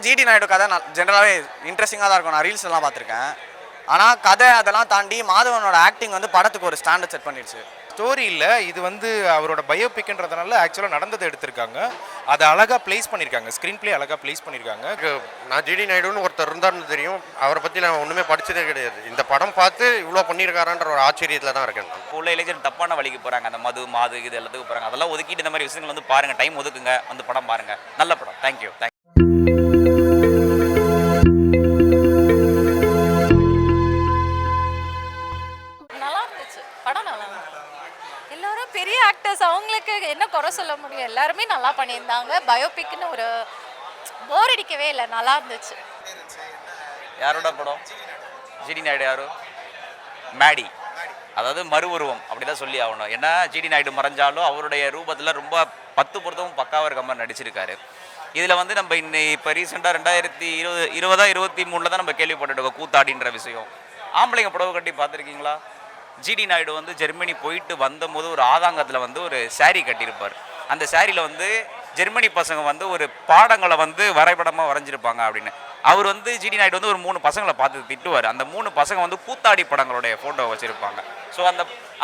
GT Naidu கதை ஜென்ரலாகவே இன்ட்ரெஸ்டிங்காக தான் இருக்கும். நான் ரீல்ஸ் எல்லாம் பார்த்துருக்கேன். ஆனால் கதை அதெல்லாம் தாண்டி மாதவனோட ஆக்டிங் வந்து படத்துக்கு ஒரு ஸ்டாண்டர்ட் செட் பண்ணிடுச்சு. ஸ்டோரி இல்லை, இது வந்து அவரோட பயோபிக்ன்றதுனால ஆக்சுவலாக நடந்ததை எடுத்திருக்காங்க. அதை அழகாக ப்ளேஸ் பண்ணியிருக்காங்க, ஸ்க்ரீன் பிளே அழகாக ப்ளேஸ் பண்ணியிருக்காங்க. நான் ஜிடி நாயுடுன்னு ஒருத்தர் இருந்தார்னு தெரியும், அவரை பற்றி நான் ஒன்றுமே படித்ததே கிடையாது. இந்த படம் பார்த்து இவ்வளோ பண்ணியிருக்காரான்ற ஒரு ஆச்சரியத்தில் தான் இருக்கேன். இப்போ உள்ள இளைஞர் தப்பான வழிக்கு போகிறாங்க, அந்த மாது இது எல்லாத்துக்கும் போகிறாங்க. அதெல்லாம் ஒதுக்கிட்டு இந்த மாதிரி விஷயங்கள் வந்து பாருங்கள், டைம் ஒதுக்குங்க, வந்து படம் பாருங்கள். நல்ல படம். தேங்க்யூ. நல்லா இருந்துச்சு படம். நல்லா எல்லாரும் பெரிய ஆக்டர்ஸ், அவங்களுக்கு என்ன குறை சொல்ல முடியும்? எல்லாருமே நல்லா பண்ணியிருந்தாங்க. பயோபிக்னு ஒரு போர் அடிக்கவே இல்லை, நல்லா இருந்துச்சு. யாரோட படம்? ஜிடி நாயுடு. யாரும் மேடி, அதாவது மறு உருவம் அப்படிதான் சொல்லி ஆகணும். ஏன்னா ஜிடி நாயுடு மறைஞ்சாலும் அவருடைய ரூபத்தில் ரொம்ப 10 பொருத்தமும் பக்காவாக இருக்க மாதிரி நடிச்சிருக்காரு. இதில் வந்து நம்ம இப்போ ரீசெண்டாக 2023 தான் நம்ம கேள்விப்பட்டுருக்கோம் கூத்தாடின்ற விஷயம். ஆம்பளைங்க புடவை கட்டி பார்த்துருக்கீங்களா? ஜிடி நாயுடு வந்து ஜெர்மனி போயிட்டு வந்தபோது ஒரு ஆதாங்கத்தில் வந்து ஒரு சாரீ கட்டியிருப்பார். அந்த சாரியில் வந்து ஜெர்மனி பசங்க வந்து ஒரு பாடங்களை வந்து வரைபடமாக வரைஞ்சிருப்பாங்க அப்படின்னு. அவர் வந்து ஜிடி நாயுடு வந்து ஒரு 3 பசங்களை பார்த்து திட்டுவார். அந்த 3 பசங்க வந்து கூத்தாடி படங்களுடைய ஃபோட்டோ வச்சுருப்பாங்க. ஸோ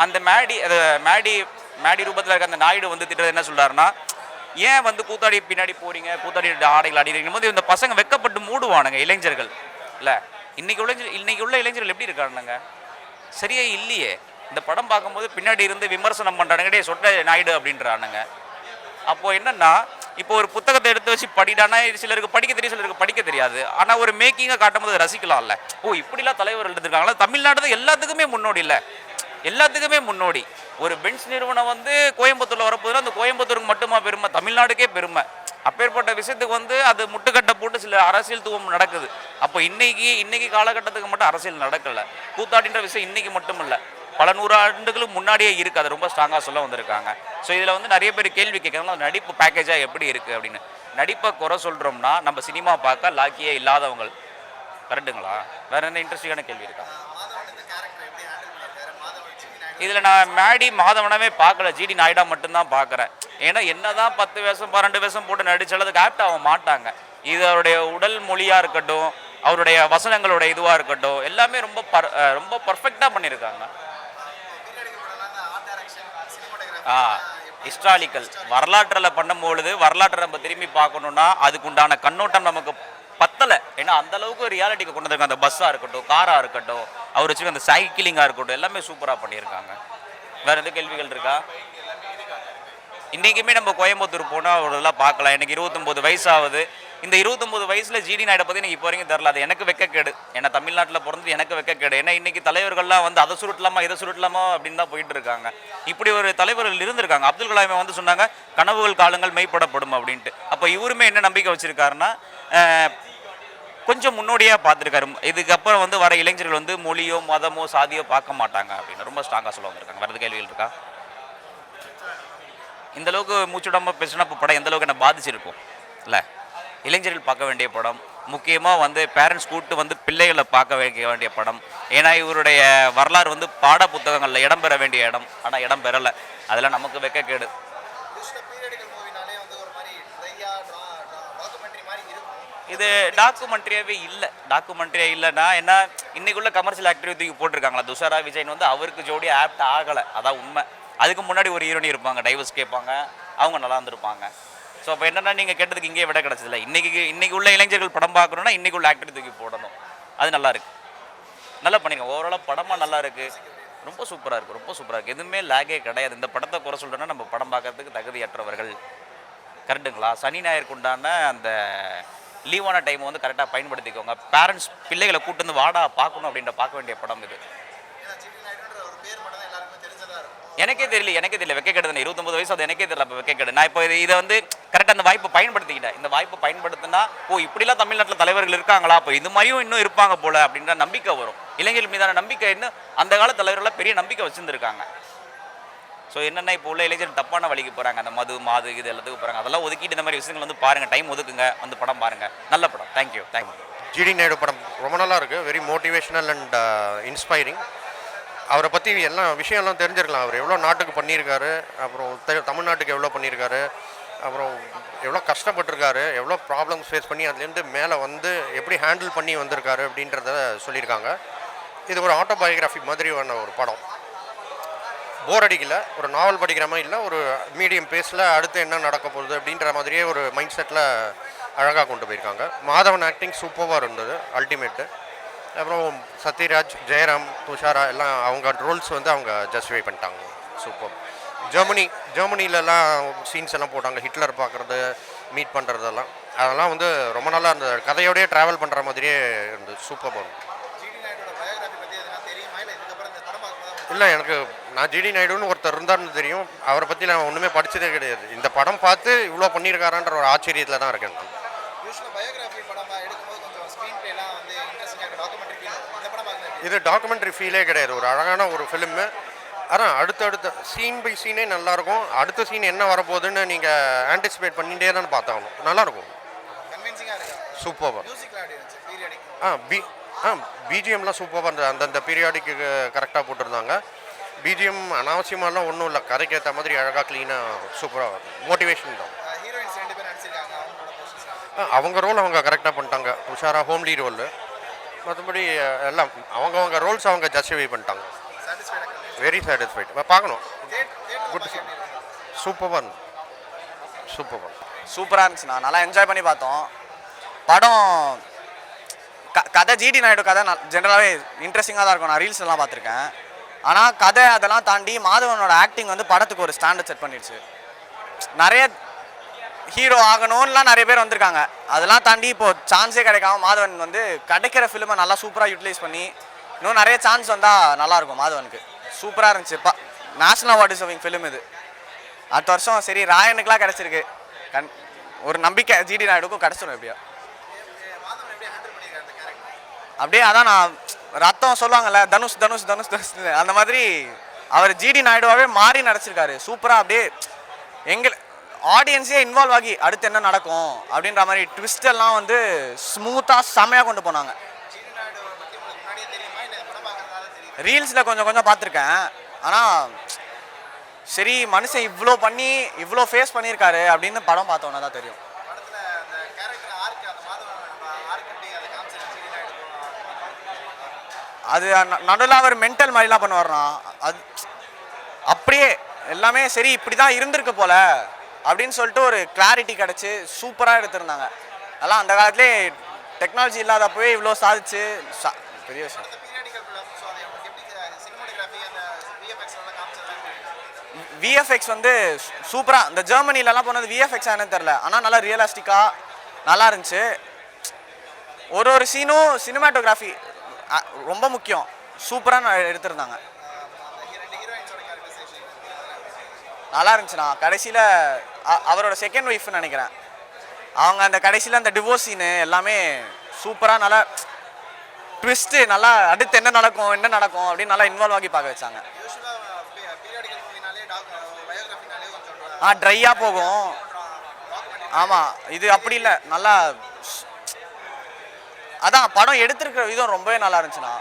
அந்த மேடி ரூபத்தில் இருக்க அந்த நாயுடு வந்து திட்டுறது என்ன சொல்கிறாருன்னா, ஏன் வந்து கூத்தாடி பின்னாடி போகிறீங்க, கூத்தாடி ஆடைகள் அடிக்கிறீங்க போது இந்த பசங்க வெக்கப்பட்டு மூடுவானுங்க இளைஞர்கள். இல்லை இன்னைக்கு உள்ள இளைஞர்கள் எப்படி இருக்கானுங்க? சரியா இல்லையே. இந்த படம் பார்க்கும்போது பின்னாடி இருந்து விமர்சனம் பண்ணுறானுங்க, சொட்ட நாயுடு அப்படின்றானுங்க. அப்போது என்னென்னா, இப்போ ஒரு புத்தகத்தை எடுத்து வச்சு படிடானா சிலருக்கு படிக்க தெரியும், சிலருக்கு படிக்க தெரியாது. ஆனால் ஒரு மேக்கிங்கை காட்டும் போது ரசிக்கலாம்ல. ஓ இப்படிலாம் தலைவர்கள் எடுத்துருக்காங்களா? தமிழ்நாடு தான் எல்லாத்துக்குமே முன்னோடி. இல்லை எல்லாத்துக்குமே முன்னோடி. ஒரு பென்ஸ் நிறுவனம் வந்து கோயம்புத்தூரில் வரப்போதுன்னா அந்த கோயம்புத்தூருக்கு மட்டுமா பெருமை? தமிழ்நாடுக்கே பெருமை. அப்பேற்பட்ட விஷயத்துக்கு வந்து அது முட்டுக்கட்டை போட்டு சில அரசியல் துவம் நடக்குது. அப்போ இன்னைக்கு காலகட்டத்துக்கு மட்டும் அரசியல் நடக்கலை. கூத்தாடின்ற விஷயம் இன்னைக்கு மட்டும் இல்லை, பல 100 ஆண்டுகளுக்கு முன்னாடியே இருக்குது. அது ரொம்ப ஸ்ட்ராங்காக சொல்ல வந்திருக்காங்க. ஸோ இதில் வந்து நிறைய பேர் கேள்வி கேட்குறாங்க, நடிப்பு பேக்கேஜாக எப்படி இருக்குது அப்படின்னு. நடிப்பை குறை சொல்கிறோம்னா நம்ம சினிமா பார்க்க லாக்கியே இல்லாதவங்க. கரெக்டுங்களா? வேறு என்ன இன்ட்ரெஸ்டிங்கான கேள்வி இருக்கா? இதில் நான் மேடி மாதவனவே பார்க்கல, ஜிடி நாயுடா மட்டும்தான் பார்க்குறேன். ஏன்னா என்னதான் 10 வேஷம் 12 வேஷம் போட்டு நடிச்சாலும் அதுக்கு ஆப்ட் ஆக மாட்டாங்க. இது அவருடைய உடல் மொழியாக இருக்கட்டும், அவருடைய வசனங்களுடைய இதுவாக இருக்கட்டும், எல்லாமே ரொம்ப பர்ஃபெக்டாக பண்ணியிருக்காங்க. ஹிஸ்டாரிக்கல் வரலாற்றில் பண்ணும்பொழுது வரலாற்றை நம்ம திரும்பி பார்க்கணுன்னா அதுக்கு உண்டான கண்ணோட்டம் நமக்கு பத்தலை. ஏன்னா அந்த அளவுக்கு ரியாலிட்டிக்கு கொண்டு வந்திருக்காங்க. அந்த பஸ்ஸாக இருக்கட்டும், காராக இருக்கட்டும், அவர் வச்சுக்க அந்த சைக்கிளிங்காக இருக்கட்டும், எல்லாமே சூப்பராக பண்ணியிருக்காங்க. வேறு எந்த கேள்விகள் இருக்கா? இன்றைக்குமே நம்ம கோயம்புத்தூர் போனால் அவரெல்லாம் பார்க்கலாம். எனக்கு 29 வயசு ஆகுது. இந்த 29 வயசில் ஜிடி நாயுடை பற்றி எனக்கு இப்போ வரைக்கும் தெரில. அது எனக்கு வெக்கக்கேடு. ஏன்னா தமிழ்நாட்டில் பிறந்து எனக்கு வெக்கக்கேடு. ஏன்னா இன்றைக்கி தலைவர்கள்லாம் வந்து அதை சுருட்டலாமா இதை சுருட்டலாமா அப்படின்னு தான் போயிட்டு இருக்காங்க. இப்படி ஒரு தலைவர்கள் இருந்திருக்காங்க. அப்துல் கலாமை வந்து சொன்னாங்க, கனவுகள் காலங்கள் மெய்ப்படப்படும் அப்படின்ட்டு. அப்போ இவருமே என்ன நம்பிக்கை வச்சுருக்காருன்னா, கொஞ்சம் முன்னோடியாக பார்த்துருக்காரு. இதுக்கப்புறம் வந்து வர இளைஞர்கள் வந்து மொழியோ மதமோ சாதியோ பார்க்க மாட்டாங்க அப்படின்னு ரொம்ப ஸ்ட்ராங்காக சொல்ல வந்திருக்காங்க. வேறு கேள்விகள் இருக்கா? இந்த அளவுக்கு மூச்சுடாமல் பேசினா இப்போ படம் எந்த அளவுக்கு என்ன பாதிச்சிருக்கும் இல்லை? இளைஞர்கள் பார்க்க வேண்டிய படம், முக்கியமாக வந்து பேரண்ட்ஸ் கூப்பிட்டு வந்து பிள்ளைகளை பார்க்க வேண்டிய படம். ஏன்னா இவருடைய வரலாறு வந்து பாட புத்தகங்களில் இடம்பெற வேண்டிய இடம், ஆனால் இடம் பெறலை. அதெல்லாம் நமக்கு வெக்கக்கேடு. இது டாக்குமெண்ட்ரியாகவே இல்லைன்னா என்ன, இன்றைக்குள்ள கமர்ஷியல் ஆக்டிவிட்டிக்கு போட்டிருக்காங்களா? துஷாரா விஜயன் வந்து அவருக்கு ஜோடி ஆப்ட் ஆகலை, அதான் உண்மை. அதுக்கு முன்னாடி ஒரு ஹீரோனி இருப்பாங்க, டைவர்ஸ் கேட்பாங்க, அவங்க நல்லா இருந்திருப்பாங்க. ஸோ அப்போ என்னென்னா நீங்கள் கேட்டதுக்கு இங்கே விட கிடச்சதில்ல. இன்றைக்கி உள்ள இளைஞர்கள் படம் பார்க்கணுன்னா இன்றைக்கி உள்ள ஆக்டர் தூக்கி போடணும். அது நல்லா இருக்குது, நல்லா பண்ணியிருக்கோம். ஓவராலாக படமாக நல்லா இருக்குது, ரொம்ப சூப்பராக இருக்குது. எதுவுமே லேகே கிடையாது. இந்த படத்தை குறை சொல்கிறேன்னா நம்ம படம் பார்க்கறதுக்கு தகுதியற்றவர்கள். கரெக்டுங்களா? சனி ஞாயிற்கு உண்டான அந்த லீவான டைமை வந்து கரெக்டாக பயன்படுத்திக்கோங்க. பேரண்ட்ஸ் பிள்ளைகளை கூட்டு வந்து வாடா பார்க்கணும் அப்படின்ற பார்க்க வேண்டிய படம் இது. எனக்கே தெரியல வெக்கக்கேடு. 29 வயசு அது எனக்கே தெரியல. அப்போ வெக்கக்கேடு. நான் இப்போ இதை வந்து கரெக்டாக அந்த வாய்ப்பை பயன்படுத்திக்கிட்டேன். இந்த வாய்ப்பை பயன்படுத்தினா இப்படிலாம் தமிழ்நாட்டில் தலைவர்கள் இருக்காங்களா, அப்போ இது மாதிரியும் இன்னும் இருப்பாங்க போல அப்படின்ற நம்பிக்கை வரும். இளைஞர்கள் மீதான நம்பிக்கை இன்னும் அந்த கால தலைவர்களாக பெரிய நம்பிக்கை வச்சுருந்துருக்காங்க. ஸோ என்னென்னா இப்போ உள்ள இளைஞர்கள் தப்பான வழிக்கு போகிறாங்க, அந்த மாது இது எல்லாத்துக்கும் போகிறாங்க. அதெல்லாம் ஒதுக்கிட்டு இந்த மாதிரி விஷயங்கள் வந்து பாருங்கள், டைம் ஒதுக்குங்க, வந்து படம் பாருங்கள். நல்ல படம். தேங்க்யூ. ஜிடி நாயுடு படம் ரொம்ப நல்லா இருக்குது. Very motivational and inspiring. அவரை பற்றி எல்லா விஷயம்லாம் தெரிஞ்சிருக்கலாம். அவர் எவ்வளோ நாட்டுக்கு பண்ணியிருக்காரு, அப்புறம் தமிழ்நாட்டுக்கு எவ்வளோ பண்ணியிருக்காரு, அப்புறம் எவ்வளோ கஷ்டப்பட்டிருக்காரு, எவ்வளோ ப்ராப்ளம்ஸ் ஃபேஸ் பண்ணி அதுலேருந்து மேலே வந்து எப்படி ஹேண்டில் பண்ணி வந்திருக்காரு அப்படின்றத சொல்லியிருக்காங்க. இது ஒரு ஆட்டோபயோகிராஃபி மாதிரியான ஒரு படம். போர் அடிக்கல, ஒரு நாவல் படிக்கிற மாதிரி இல்லை, ஒரு மீடியம் பேஸில் அடுத்து என்ன நடக்க போகுது அப்படின்ற மாதிரியே ஒரு மைண்ட் செட்டில் அழகாக கொண்டு போயிருக்காங்க. மாதவன் ஆக்டிங் சூப்பராக இருந்தது, அல்டிமேட்டு. அப்புறம் சத்யராஜ், ஜெயராம், துஷாரா எல்லாம் அவங்க ரோல்ஸ் வந்து அவங்க ஜஸ்டிஃபை பண்ணிட்டாங்க. சூப்பர். ஜெர்மனிலலாம் சீன்ஸ் எல்லாம் போட்டாங்க, ஹிட்லர் பார்க்குறது, மீட் பண்ணுறதெல்லாம் அதெல்லாம் வந்து ரொம்ப நல்லா இருந்தது. கதையோடய ட்ராவல் பண்ணுற மாதிரியே இருந்தது. சூப்பராக இருந்தது. இல்லை, எனக்கு நான் ஜிடி நாயுடுன்னு ஒருத்தர் இருந்தார்னு தெரியும். அவரை பற்றி நான் ஒன்றுமே படித்ததே கிடையாது. இந்த படம் பார்த்து இவ்வளோ பண்ணியிருக்காரான்ற ஒரு ஆச்சரியத்தில் தான் இருக்கேன் நான். இது டாக்குமெண்ட்ரி ஃபீலே கிடையாது, ஒரு அழகான ஒரு ஃபிலிமு. அதான் அடுத்தடுத்த சீன் பை சீனே நல்லாயிருக்கும். அடுத்த சீன் என்ன வரப்போகுதுன்னு நீங்கள் ஆன்டிசிபேட் பண்ணிகிட்டே தான் பார்த்தாகணும். நல்லாயிருக்கும், சூப்பராக. பிஜிஎம்லாம் சூப்பராக இருந்தது. அந்தந்த பீரியாடிக்கு கரெக்டாக போட்டிருந்தாங்க. பிஜிஎம் அனாவசியமாலாம் ஒன்றும் இல்லை, கதைக்கு ஏற்ற மாதிரி அழகாக க்ளீனாக சூப்பராக மோட்டிவேஷன் தான். அவங்க ரோல் அவங்க கரெக்டாக பண்ணிட்டாங்க. உஷாரா ஹோம்லி ரோல், மற்றபடி எல்லாம் அவங்கவுங்க ரோல்ஸ் அவங்க ஜஸ்டிஃபை பண்ணிட்டாங்க. Very satisfied. பார்க்கணும். குட், சூப்பராக சூப்பராக இருந்துச்சுண்ணா, நல்லா என்ஜாய் பண்ணி பார்த்தோம். படம் கதை ஜிடி நாயுடு கதை ஜென்ரலாகவே இன்ட்ரெஸ்டிங்காக தான் இருக்கும். நான் ரீல்ஸ் எல்லாம் பார்த்துருக்கேன். ஆனால் கதை அதெல்லாம் தாண்டி மாதவனோட ஆக்டிங் வந்து படத்துக்கு ஒரு ஸ்டாண்டர்ட் செட் பண்ணிடுச்சு. நிறைய ஹீரோ ஆகணும்லாம் நிறைய பேர் வந்திருக்காங்க. அதெல்லாம் தாண்டி இப்போது சான்ஸே கிடைக்காம மாதவன் வந்து கிடைக்கிற ஃபிலிமை நல்லா சூப்பராக யூட்டிலைஸ் பண்ணி இன்னும் நிறைய சான்ஸ் வந்தால் நல்லாயிருக்கும். மாதவனுக்கு சூப்பராக இருந்துச்சு. நேஷ்னல் அவார்டு சர்விங் ஃபிலிம் இது. அடுத்த வருஷம் சரி ராயனுக்குலாம் கிடச்சிருக்கு. ஒரு நம்பிக்கை ஜிடி நாயுடுக்கும் கிடச்சிடும். எப்படியா அப்படியே அதான் நான் ரத்தம் சொல்லுவாங்கல்ல, தனுஷ் தனுஷ் தனுஷ் தனுஷ் அந்த மாதிரி அவர் ஜிடி நாயுடுவாகவே மாறி நடிச்சிருக்காரு. சூப்பராக அப்படியே எங்கள் ஆடியன்ஸே இன்வால்வ் ஆகி அடுத்து என்ன நடக்கும் அப்படின்ற மாதிரி ட்விஸ்ட் எல்லாம் வந்து ஸ்மூத்தாக செம்மையாக கொண்டு போனாங்க. ரீல்ஸில் கொஞ்சம் கொஞ்சம் பார்த்துருக்கேன். ஆனால் சரி மனுஷன் இவ்வளோ பண்ணி இவ்வளோ ஃபேஸ் பண்ணியிருக்காரு அப்படின்னு படம் பார்த்தோன்னா தான் தெரியும். அது நடுவில் அவர் மென்டல் மாதிரிலாம் பண்ணுவார்னா அது அப்படியே எல்லாமே சரி இப்படி தான் இருந்திருக்கு போல அப்படின்னு சொல்லிட்டு ஒரு கிளாரிட்டி கிடச்சி சூப்பராக எடுத்திருந்தாங்க. அதெல்லாம் அந்த காலத்திலே டெக்னாலஜி இல்லாதப்பவே இவ்வளோ சாதிச்சு பெரிய விஷயம். விஎஃப்எக்ஸ் வந்து சூப்பராக இந்த ஜெர்மனிலலாம் போனது விஎஃப்எக்ஸ் ஆனது தெரில, ஆனால் நல்லா ரியலிஸ்டிக்காக நல்லா இருந்துச்சு. ஒரு சீனும் சினிமாட்டோகிராஃபி ரொம்ப முக்கியம், சூப்பராக எடுத்திருந்தாங்க. நல்லா இருந்துச்சுண்ணா. கடைசியில் அவரோட செகண்ட் ஒய்ஃப்னு நினைக்கிறேன், அவங்க அந்த கடைசியில் அந்த டிவோர்ஸ் சீனு எல்லாமே சூப்பராக நல்லா ட்விஸ்ட்டு நல்லா அடுத்து என்ன நடக்கும் அப்படின்னு நல்லா இன்வால்வ் ஆகி பார்க்க வச்சாங்க. ட்ரையாக போகும். ஆமாம், இது அப்படி இல்லை, நல்லா அதான் படம் எடுத்திருக்கிற விதம் ரொம்பவே நல்லா இருந்துச்சுண்ணா.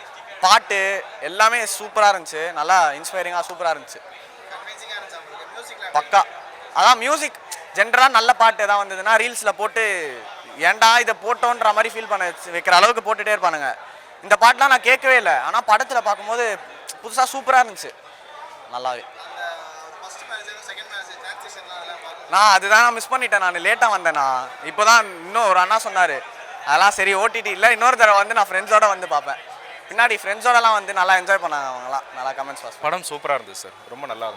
பாட்டு எல்லாமே சூப்பராக இருந்துச்சு, நல்லா இன்ஸ்பைரிங்காக சூப்பராக இருந்துச்சு. பக்கா அதான் மியூசிக் ஜென்ரலாக நல்ல பாட்டு எதாவது வந்ததுன்னா ரீல்ஸில் போட்டு ஏன்டா இதை போட்டோன்ற மாதிரி ஃபீல் பண்ண வைக்கிற அளவுக்கு போட்டுகிட்டே இருப்பானுங்க. இந்த பாட்டெலாம் நான் கேட்கவே இல்லை, ஆனால் படத்தில் பார்க்கும்போது புதுசாக சூப்பராக இருந்துச்சு நல்லாவே. நான் அதுதான் மிஸ் பண்ணிட்டேன், நான் லேட்டாக வந்தேண்ணா. இப்போ தான் இன்னும் ஒரு அண்ணா சொன்னார், அதெல்லாம் சரி ஓடிடி இல்லை இன்னொரு தடவை வந்து நான் ஃப்ரெண்ட்ஸோட வந்து பார்ப்பேன். பின்னாடி ஃப்ரெண்ட்ஸோடலாம் வந்து நல்லா என்ஜாய் பண்ணாங்க, அவங்களாம் நல்லா கமெண்ட்ஸ் பாஸ். படம் சூப்பராக இருந்தது சார், ரொம்ப நல்லா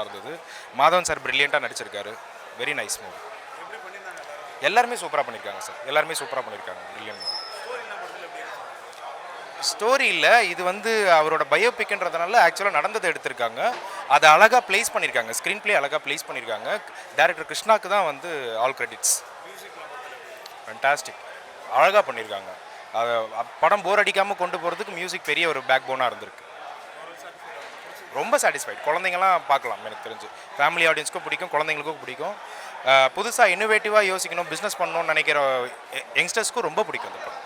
இருந்தது. மாதவன் சார் பிரில்லியண்ட்டாக நடிச்சிருக்காரு. Very nice movie. எல்லாருமே சூப்பராக பண்ணியிருக்காங்க சார், பிரில்லியன்ட் மூவி. ஸ்டோரி இல்லை, இது வந்து அவரோட பயோபிக்ன்றதுனால ஆக்சுவலாக நடந்ததை எடுத்திருக்காங்க. அதை அழகாக ப்ளேஸ் பண்ணியிருக்காங்க, ஸ்க்ரீன் பிளே அழகாக ப்ளேஸ் பண்ணியிருக்காங்க. டைரக்டர் கிருஷ்ணாக்கு தான் வந்து ஆல் கிரெடிட்ஸ். ஃபேண்டாஸ்டிக், அழகாக பண்ணியிருக்காங்க. படம் போர் அடிக்காமல் கொண்டு போகிறதுக்கு மியூசிக் பெரிய ஒரு பேக் போனாக இருந்திருக்கு. ரொம்ப சாட்டிஸ்ஃபைட். குழந்தைங்களாம் பார்க்கலாம், எனக்கு தெரிஞ்சு ஃபேமிலி ஆடியன்ஸ்க்கும் பிடிக்கும், குழந்தைங்களுக்கும் பிடிக்கும். புதுசாக இன்னோவேட்டிவாக யோசிக்கணும், பிஸ்னஸ் பண்ணணும்னு நினைக்கிற யங்ஸ்டர்ஸ்க்கும் ரொம்ப பிடிக்கும் அந்த படம்.